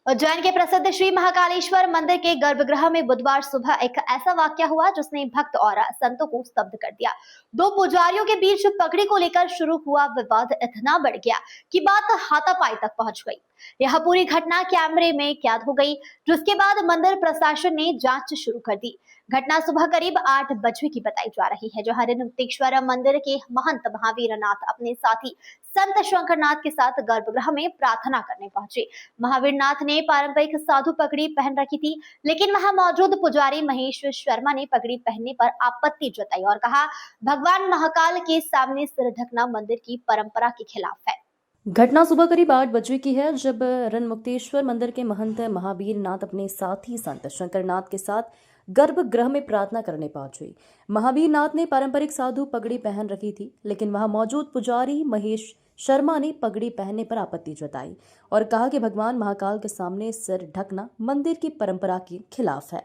उज्जैन के प्रसिद्ध श्री महाकालेश्वर मंदिर के गर्भगृह में बुधवार सुबह एक ऐसा वाकया हुआ जिसने भक्त और संतों को स्तब्ध कर दिया। दो पुजारियों के बीच पगड़ी को लेकर शुरू हुआ विवाद इतना बढ़ गया कि बात हाथापाई तक पहुंच गई। यह पूरी घटना कैमरे में कैद हो गई, जिसके बाद मंदिर प्रशासन ने जांच शुरू कर दी। घटना सुबह करीब 8 बजे की बताई जा रही है, जहां रेणुकेश्वर मंदिर के महंत महावीर नाथ अपने साथी संत शंकरनाथ के साथ गर्भगृह में प्रार्थना करने पहुंचे। महावीर नाथ ने पारंपरिक साधु पगड़ी पहन रखी थी, लेकिन वहां मौजूद पुजारी महेश शर्मा ने पगड़ी पहनने पर आपत्ति जताई और कहा, भगवान महाकाल के सामने सिर ढकना मंदिर की परंपरा के खिलाफ है। घटना सुबह करीब 8 बजे की है, जब रणमुक्तेश्वर मंदिर के महंत महावीर नाथ अपने साथी संत शंकरनाथ के साथ गर्भगृह में प्रार्थना करने पहुंचे। महावीर नाथ ने पारंपरिक साधु पगड़ी पहन रखी थी, लेकिन वहां मौजूद पुजारी महेश शर्मा ने पगड़ी पहनने पर आपत्ति जताई और कहा कि भगवान महाकाल के सामने सिर ढकना मंदिर की परंपरा के खिलाफ है।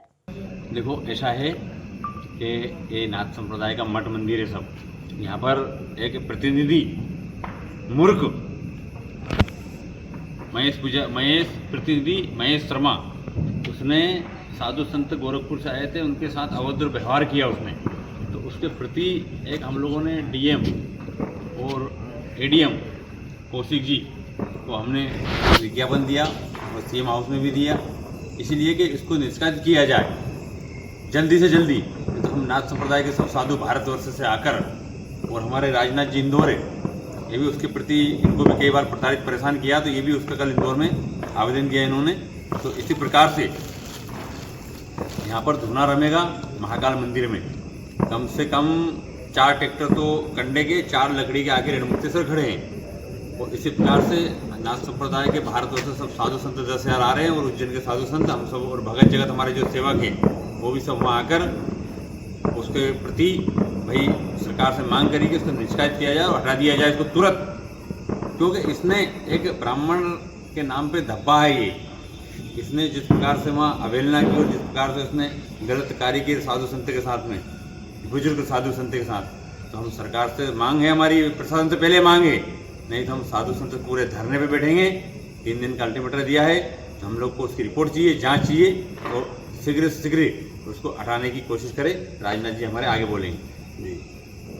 देखो, ऐसा है कि ये नाथ संप्रदाय का मठ मंदिर है सब। यहाँ पर एक प्रतिनिधि मूर्ख महेश शर्मा, उसने साधु संत गोरखपुर से आए थे, उनके साथ अभद्र व्यवहार किया उसने। तो उसके प्रति एक हम लोगों ने डीएम और एडीएम कौशिक जी को हमने विज्ञापन दिया और सीएम हाउस में भी दिया, इसीलिए कि इसको निष्कासित किया जाए जल्दी से जल्दी। तो हम नाथ संप्रदाय के सब साधु भारतवर्ष से आकर और हमारे राजनाथ जी इंदौर है, ये भी उसके प्रति इनको भी कई बार प्रताड़ित परेशान किया, तो ये भी उसका कल इंदौर में आवेदन किया इन्होंने। तो इसी प्रकार से यहाँ पर धुना रमेगा महाकाल मंदिर में। कम से कम 4 ट्रैक्टर तो कंडे के, 4 लकड़ी के आगे रेणुमुक्तेश्वर खड़े हैं। और इसी प्रकार से नाथ संप्रदाय के भारतवर्ष से सब साधु संत 10,000 आ रहे हैं और उज्जैन के साधु संत हम सब और भगत जगत हमारे जो सेवक हैं वो भी सब वहाँ आकर उसके प्रति भाई सरकार से मांग करी कि इसको निष्कासित किया जाए और हटा दिया जाए इसको तुरंत, क्योंकि इसने एक ब्राह्मण के नाम पे धब्बा है। ये इसने जिस प्रकार से वहाँ अवहेलना की और जिस प्रकार से उसने गलत कार्य की साधु संत के साथ में, बुजुर्ग साधु संत के साथ, तो हम सरकार से मांग है, हमारी प्रशासन से पहले मांग है, नहीं तो हम साधु संत पूरे धरने पे बैठेंगे। 3 दिन का अल्टीमेटम दिया है, तो हम लोग को उसकी रिपोर्ट चाहिए, जांच चाहिए और शीघ्र से शीघ्र उसको हटाने की कोशिश करें। राजनाथ जी हमारे आगे बोलेंगे। जी,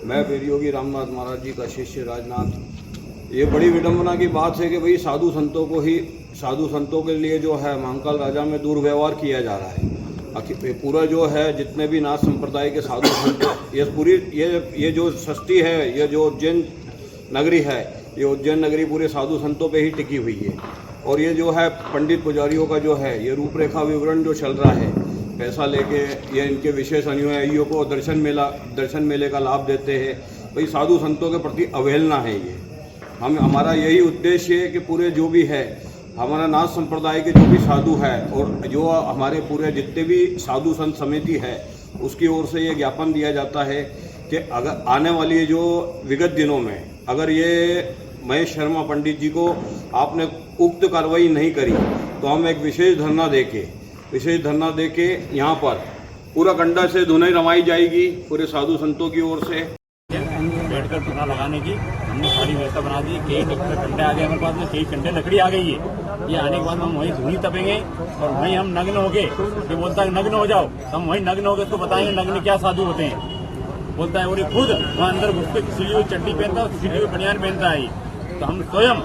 मैं वीर योगी रामनाथ महाराज जी का शिष्य राजनाथ। ये बड़ी विडंबना की बात है कि भाई साधु संतों के लिए जो है महाकाल राजा में दुर्व्यवहार किया जा रहा है। पूरा जो है जितने भी नाथ संप्रदाय के साधु संत, ये पूरी ये जो सृष्टि है, ये जो उज्जैन नगरी है, ये उज्जैन नगरी पूरे साधु संतों पे ही टिकी हुई है। और ये जो है पंडित पुजारियों का जो है ये रूपरेखा विवरण जो चल रहा है, पैसा लेके ये इनके विशेष अनुयायियों को दर्शन मेले का लाभ देते हैं। भाई साधु संतों के प्रति अवहेलना है ये। हमारा यही उद्देश्य है कि पूरे जो भी है हमारा नाथ संप्रदाय के जो भी साधु है और जो हमारे पूरे जितने भी साधु संत समिति है उसकी ओर से ये ज्ञापन दिया जाता है कि अगर आने वाली जो विगत दिनों में अगर ये महेश शर्मा पंडित जी को आपने उक्त कार्रवाई नहीं करी तो हम एक विशेष धरना देके यहाँ पर पूरा कंडा से धुनाई रमाई जाएगी पूरे साधु संतों की ओर से। बैठकर धुना लगाने की हमने सारी व्यवस्था बना दी। कई ट्रैक्टर कंडे आ गए हमारे पास में, कई कंडे लकड़ी आ गई है। ये आने के बाद हम वहीं धुनी तपेंगे और वहीं हम नग्न होके, ये बोलता है नग्न हो जाओ, तो हम वहीं नग्न होकर उसको बताएंगे नग्न क्या साधु होते हैं, बोलता है। और ये खुद वहाँ अंदर घुस के सिली हुई चड्डी पहनता है, सिली हुई बनियान पहनता है। तो हम स्वयं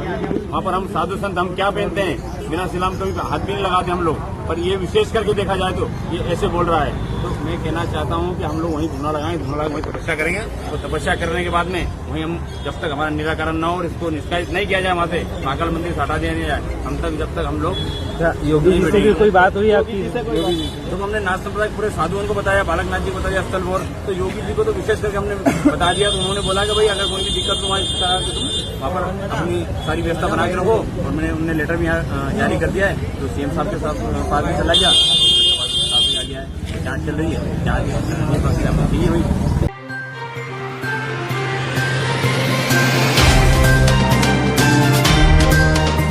वहाँ पर हम साधु संत हम क्या पहनते हैं, बिना सिलाम कभी हाथ भी नहीं लगाते हम लोग, पर ये विशेष करके देखा जाए तो ये ऐसे बोल रहा है। तो मैं कहना चाहता हूँ कि हम लोग वहीं धुना लगाएं, वहीं तपस्या करेंगे। तो तपस्या करने के बाद में वहीं हम जब तक हमारा निराकरण न हो और इसको निष्कासित नहीं किया जाए वहाँ से, महाकाल मंदिर से हटा दिया नहीं जाए, हम तक जब तक हम लोग योगी जी से भी कोई बात हुई आपकी? तो हमने नाथ संप्रदाय पूरे साधुओं को बताया, बालकनाथ जी को बताया, स्थल मोर, तो योगी जी को तो विशेष करके हमने बता दिया। तो उन्होंने बोला कि भाई अगर कोई भी दिक्कत तो वहाँ पर अपनी सारी व्यवस्था बना के रखो। और मैंने उन्होंने लेटर भी जारी कर दिया है, तो सीएम साहब के साथ पास भी चला गया, आ गया है, जाँच चल रही है, जाँच प्रक्रिया हुई।